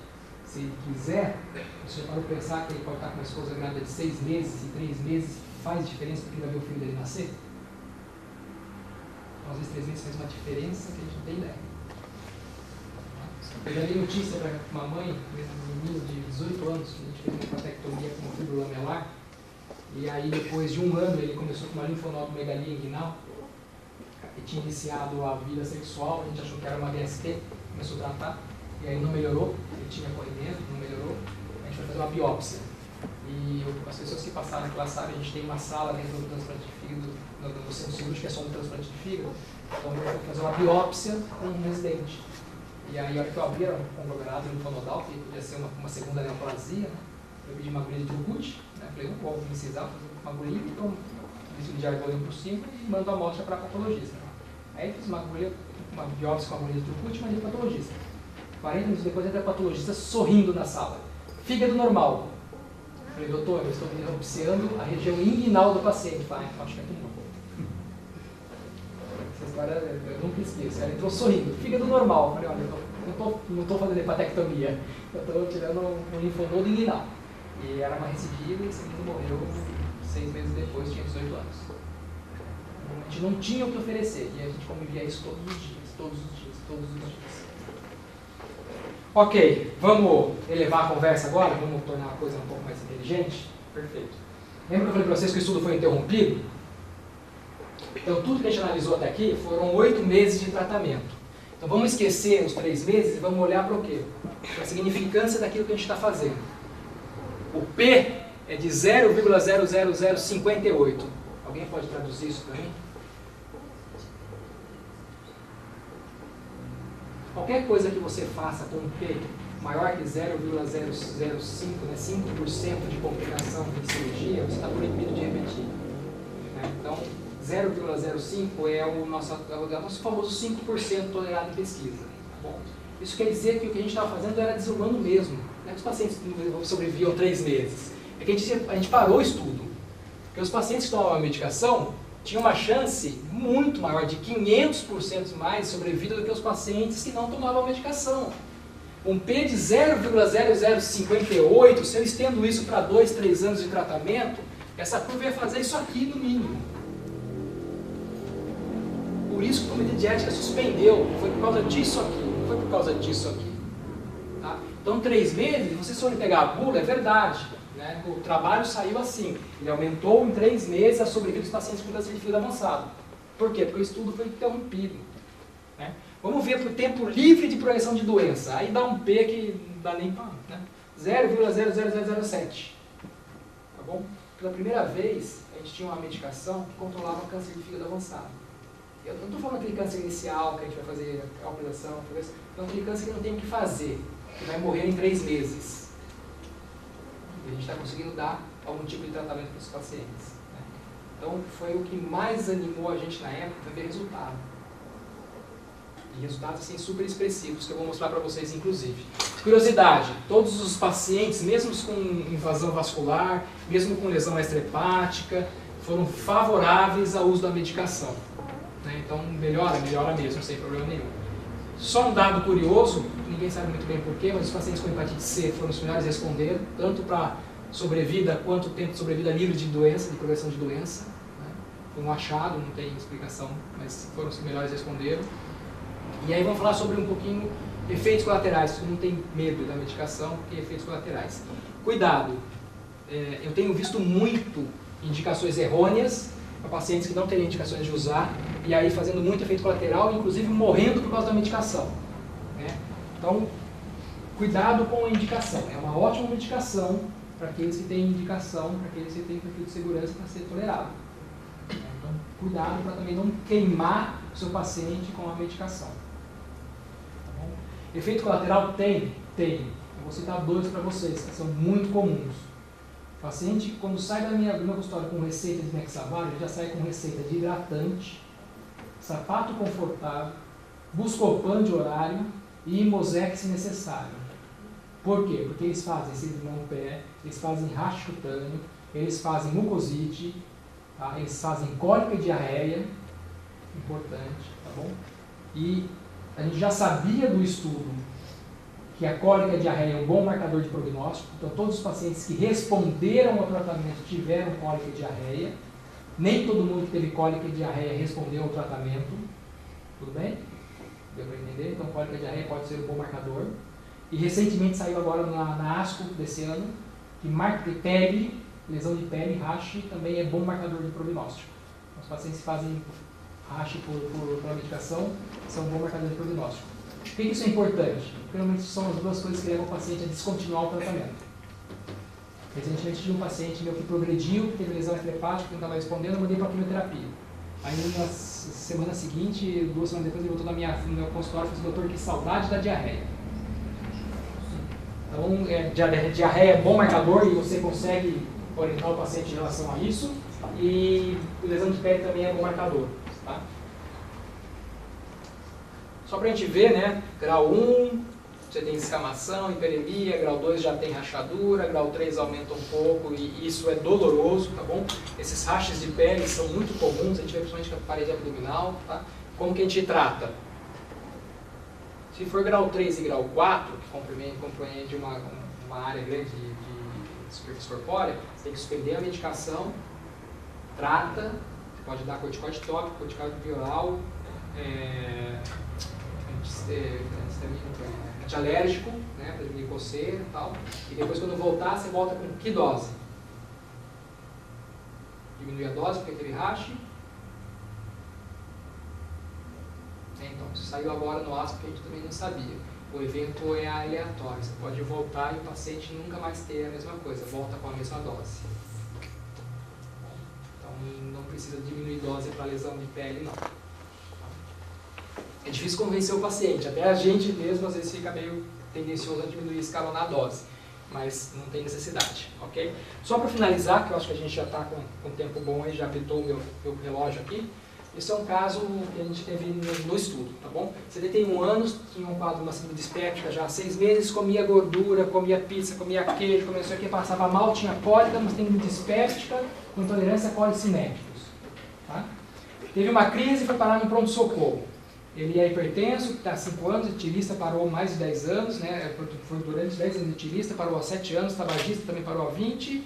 Se ele quiser, você já pode pensar que ele pode estar com uma esposa grávida de 6 meses e 3 meses faz diferença porque ele vai ver o filho dele nascer? Então, às vezes 3 meses faz uma diferença que a gente não tem ideia. Eu já dei notícia para uma mãe, um menino de 18 anos, que a gente fez uma patectomia com fíbula lamelar, e aí depois de 1 ano ele começou com uma linfonodomegalia inguinal, e tinha iniciado a vida sexual, a gente achou que era uma DST, começou a tratar, e aí não melhorou, ele tinha corrimento, não melhorou, a gente foi fazer uma biópsia. E as pessoas que passaram naquela sala, a gente tem uma sala dentro do transplante de fígado, no centro cirúrgico, que é só um transplante de fígado, então eu fui fazer uma biópsia com um residente. E aí, a hora que eu abri, era um conglomerado linfonodal, que podia ser uma segunda neoplasia, né? Eu pedi uma agulha de Turgut, né? Falei, não vou precisar fazer uma agulha, então fiz de argolino por cima e mando a amostra para a patologista. Né? Aí fiz uma biópsia com a agulha de Turgut e mandei para o patologista. 40 minutos depois, entra a patologista sorrindo na sala. Fígado normal. Falei, doutor, eu estou biopsiando a região inguinal do paciente. Falei, então acho que é tudo. Essa história eu nunca esqueço. Ela entrou sorrindo. Fígado normal. Falei, olha, eu não estou fazendo hepatectomia. Eu estou tirando um linfonodo inguinal. E era uma recidiva e esse menino morreu 6 meses depois, tinha 18 anos. A gente não tinha o que oferecer. E a gente convivia isso todos os dias. Ok, vamos elevar a conversa agora? Vamos tornar a coisa um pouco mais inteligente? Perfeito. Lembra que eu falei para vocês que o estudo foi interrompido? Então, tudo que a gente analisou até aqui foram 8 meses de tratamento. Então, vamos esquecer os 3 meses e vamos olhar para o quê? Para a significância daquilo que a gente está fazendo. O P é de 0,00058. Alguém pode traduzir isso para mim? Qualquer coisa que você faça com um P maior que 0,005, né, 5% de complicação de cirurgia, você está proibido de repetir. Né? Então, 0,05 é o nosso famoso 5% tolerado em pesquisa. Tá bom? Isso quer dizer que o que a gente estava fazendo era desumano mesmo. Não é que os pacientes sobreviviam 3 meses. É que a gente parou o estudo. Porque os pacientes que tomavam a medicação tinham uma chance muito maior, de 500% mais de sobrevida do que os pacientes que não tomavam a medicação. Um P de 0,0058, se eu estendo isso para 2, 3 anos de tratamento, essa curva ia fazer isso aqui no mínimo. Por isso que o Comitê de Ética suspendeu, foi por causa disso aqui, não foi por causa disso aqui. Tá? Então, 3 meses, vocês forem pegar a bula, é verdade. Né? O trabalho saiu assim, ele aumentou em 3 meses a sobrevida dos pacientes com câncer de fígado avançado. Por quê? Porque o estudo foi interrompido. Né? Vamos ver por tempo livre de progressão de doença. Aí dá um P que não dá nem para... Né? 0,00007. Tá bom? Pela primeira vez, a gente tinha uma medicação que controlava o câncer de fígado avançado. Eu não estou falando aquele câncer inicial que a gente vai fazer a operação, não, aquele câncer que não tem o que fazer, que vai morrer em 3 meses. E a gente está conseguindo dar algum tipo de tratamento para os pacientes. Né? Então, foi o que mais animou a gente na época, foi ver resultado. E resultados assim, super expressivos, que eu vou mostrar para vocês, inclusive. Curiosidade, todos os pacientes, mesmo com invasão vascular, mesmo com lesão extrahepática, foram favoráveis ao uso da medicação. Né? Então, melhora mesmo, sem problema nenhum. Só um dado curioso, ninguém sabe muito bem porquê, mas os pacientes com hepatite C foram os melhores a responder, tanto para sobrevida quanto tempo de sobrevida livre de doença, de progressão de doença. Né? Foi um achado, não tem explicação, mas foram os melhores a responderam. E aí vamos falar sobre um pouquinho efeitos colaterais, não tem medo da medicação, porque efeitos colaterais. Cuidado, eu tenho visto muito indicações errôneas para pacientes que não teriam indicações de usar, e aí fazendo muito efeito colateral, inclusive morrendo por causa da medicação. Né? Então, cuidado com a indicação. É uma ótima medicação para aqueles que têm indicação, para aqueles que têm perfil de segurança para ser tolerado. Então, cuidado para também não queimar o seu paciente com a medicação. Efeito colateral tem. Eu vou citar 2 para vocês, que são muito comuns. O paciente, quando sai do meu consultório com receita de Nexavar, ele já sai com receita de hidratante, sapato confortável, Buscopan de horário e Imosex se necessário. Por quê? Porque eles fazem síndrome no pé, eles fazem racho cutâneo, eles fazem mucosite, tá? Eles fazem cólica e diarreia, importante, tá bom? E a gente já sabia do estudo que a cólica e a diarreia é um bom marcador de prognóstico, então todos os pacientes que responderam ao tratamento tiveram cólica e diarreia, nem todo mundo que teve cólica e diarreia respondeu ao tratamento, tudo bem? Deu para entender? Então cólica e diarreia pode ser um bom marcador. E recentemente saiu agora na ASCO desse ano, que marca de pele, lesão de pele, rache, também é bom marcador de prognóstico. Os pacientes que fazem rache pela medicação são um bom marcador de prognóstico. Por que isso é importante? Porque normalmente são as 2 coisas que levam o paciente a descontinuar o tratamento. Recentemente tive um paciente meu que progrediu, que teve lesão extrahepática, que não estava respondendo, eu mandei para a quimioterapia. Aí na semana seguinte, 2 semanas depois, ele voltou no meu consultório e falou assim: doutor, que saudade da diarreia. Então, diarreia é bom marcador e você consegue orientar o paciente em relação a isso. E lesão de pele também é bom marcador. Tá? Só para a gente ver, né? Grau 1, você tem descamação, hiperemia, grau 2 já tem rachadura, grau 3 aumenta um pouco e isso é doloroso, tá bom? Esses rachas de pele são muito comuns, a gente vê principalmente na parede abdominal, tá? Como que a gente trata? Se for grau 3 e grau 4, que compreende uma área grande de superfície corpórea, você tem que suspender a medicação, trata, você pode dar corticoide tópico, corticoide bioral, antialérgico, né, para diminuir coceira e tal. E depois, quando voltar, você volta com que dose? Diminui a dose porque teve rache. Então, isso saiu agora no ASP que a gente também não sabia. O evento é aleatório, você pode voltar e o paciente nunca mais ter a mesma coisa, volta com a mesma dose. Então, não precisa diminuir dose para lesão de pele, não. É difícil convencer o paciente, até a gente mesmo às vezes fica meio tendencioso a diminuir, escalonar a dose, mas não tem necessidade, ok? Só para finalizar, que eu acho que a gente já está com tempo bom aí, já apitou o meu relógio aqui. Esse é um caso que a gente teve no estudo, tá bom? 71 anos, tinha um quadro de uma síndrome dispéptica já há 6 meses, comia gordura, comia pizza, comia queijo, comia isso aqui, passava mal, tinha cólica, mas síndrome dispéptica com intolerância a colicinéticos, tá? Teve uma crise e foi parar no pronto-socorro. Ele é hipertenso, está há 5 anos, etilista, parou há mais de 10 anos, né? Foi durante 10 anos etilista, parou há 7 anos, tabagista também parou há 20,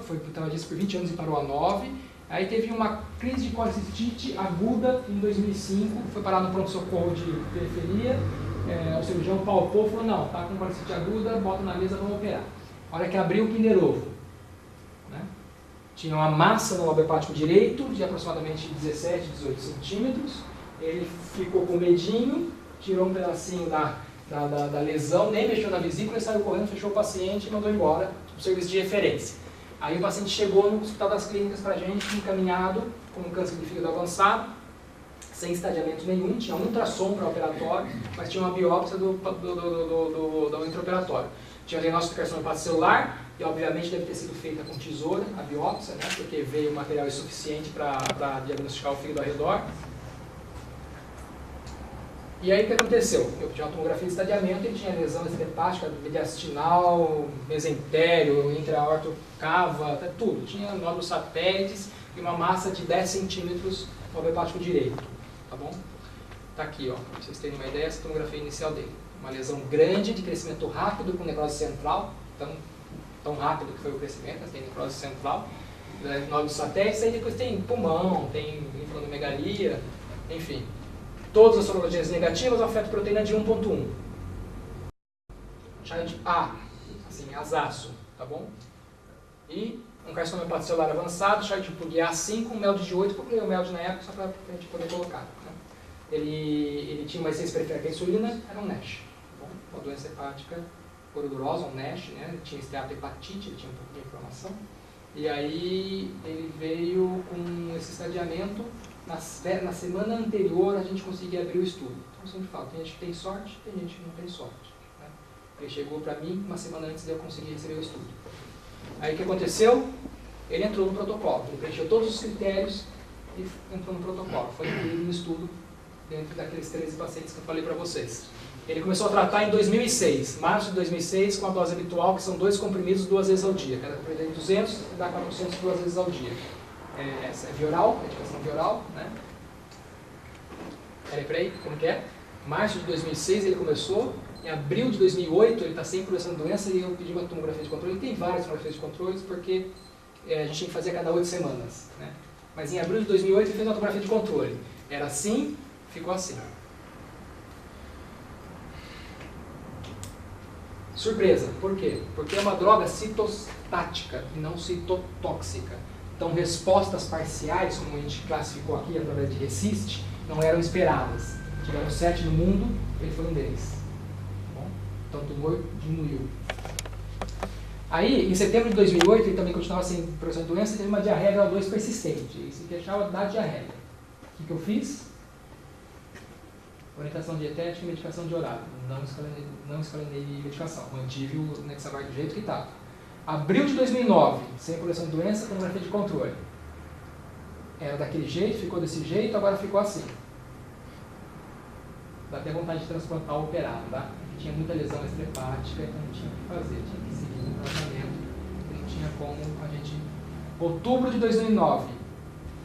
foi tabagista por 20 anos e parou há 9. Aí teve uma crise de colicistite aguda em 2005, foi parar no pronto-socorro de periferia, o cirurgião palpou e falou: não, está com colicistite aguda, bota na mesa, vamos operar. A hora que abriu o Kinder Ovo, né? Tinha uma massa no lobo hepático direito de aproximadamente 17, 18 centímetros, ele ficou com medinho, tirou um pedacinho da lesão, nem mexeu na vesícula, ele saiu correndo, fechou o paciente e mandou embora para o serviço de referência. Aí o paciente chegou no Hospital das Clínicas para a gente, encaminhado com um câncer de fígado avançado, sem estadiamento nenhum, tinha um ultrassom pré-operatório, mas tinha uma biópsia do intraoperatório. Tinha diagnosticação hepatocelular, e obviamente deve ter sido feita com tesoura, a biópsia, né, porque veio material insuficiente para diagnosticar o fígado ao redor. E aí o que aconteceu? Eu tinha uma tomografia de estadiamento e tinha lesão hepática, mediastinal, mesentério, intra-aorto cava, tudo. Tinha nódulos satélites e uma massa de 10 centímetros no lobo hepático direito. Tá bom? Tá aqui, ó, pra vocês terem uma ideia, essa tomografia inicial dele. Uma lesão grande, de crescimento rápido, com necrose central, tão rápido que foi o crescimento, mas tem necrose central, nódulos satélites, aí depois tem pulmão, tem linfonodomegalia, enfim. Todas as sorologias negativas afetam proteína de 1.1. Child A, assim, azaço, tá bom? E um carcinoma hepatocelular avançado, Child tipo de A5, um MELD de 8, porque o MELD na época, só para a gente poder colocar. Né? Ele tinha uma resistência periférica à insulina, era um NASH. Tá bom? Uma doença hepática gordurosa, um NASH, né? Ele tinha esteatohepatite, ele tinha um pouco de inflamação. E aí ele veio com esse estadiamento. Na semana anterior a gente conseguia abrir o estudo. Então eu sempre falo, tem gente que tem sorte, tem gente que não tem sorte. Né? Ele chegou para mim uma semana antes de eu conseguir receber o estudo. Aí o que aconteceu? Ele entrou no protocolo, ele preencheu todos os critérios e entrou no protocolo. Foi incluído no estudo dentro daqueles 13 pacientes que eu falei para vocês. Ele começou a tratar em 2006, março de 2006, com a dose habitual, que são 2 comprimidos 2 vezes ao dia. Cada comprimido de 200 e dá 400 2 vezes ao dia. Essa é vioral, medicação vioral, né? Peraí, como que é? Março de 2006 ele começou, em abril de 2008 ele está sem progressão de doença e eu pedi uma tomografia de controle. Ele tem várias tomografias de controle porque a gente tinha que fazer a cada 8 semanas, né? Mas em abril de 2008 ele fez uma tomografia de controle. Era assim, ficou assim. Surpresa, por quê? Porque é uma droga citostática e não citotóxica. Então, respostas parciais, como a gente classificou aqui através de RECIST, não eram esperadas. Tiveram 7 no mundo, ele foi um deles. Tá bom? Então, o tumor diminuiu. Aí, em setembro de 2008, ele também continuava sem progressão de doença, teve uma diarreia grau 2 persistente. Ele se queixava da diarreia. O que eu fiz? Orientação dietética e medicação de horário. Não escalenei medicação. Mantive o Nexavar do jeito que estava. Abril de 2009, sem progressão de doença, tomografia de controle. Era daquele jeito, ficou desse jeito, agora ficou assim. Dá até vontade de transplantar o operado, tá? Tinha muita lesão extrahepática, então não tinha o que fazer, tinha que seguir no tratamento. Não tinha como a gente... Outubro de 2009,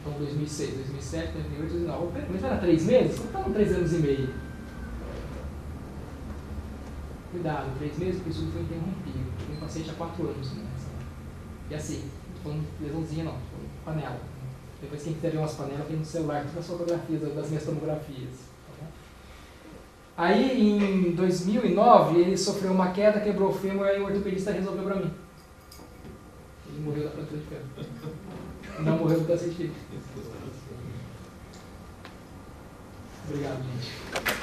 então 2006, 2007, 2008, 2009. Mas era 3 meses? Como estavam 3 anos e meio? Cuidado, 3 meses, porque isso foi interrompido. Tem um paciente há 4 anos. Né? E assim, não foi lesãozinha não, foi panela. Depois quem quiser ver umas panelas, tem no celular todas as fotografias das minhas tomografias. Tá bom? Aí em 2009 ele sofreu uma queda, quebrou o fêmur e o ortopedista resolveu para mim. Ele morreu da fratura de fêmur. Não morreu do câncer de fígado. Obrigado, gente.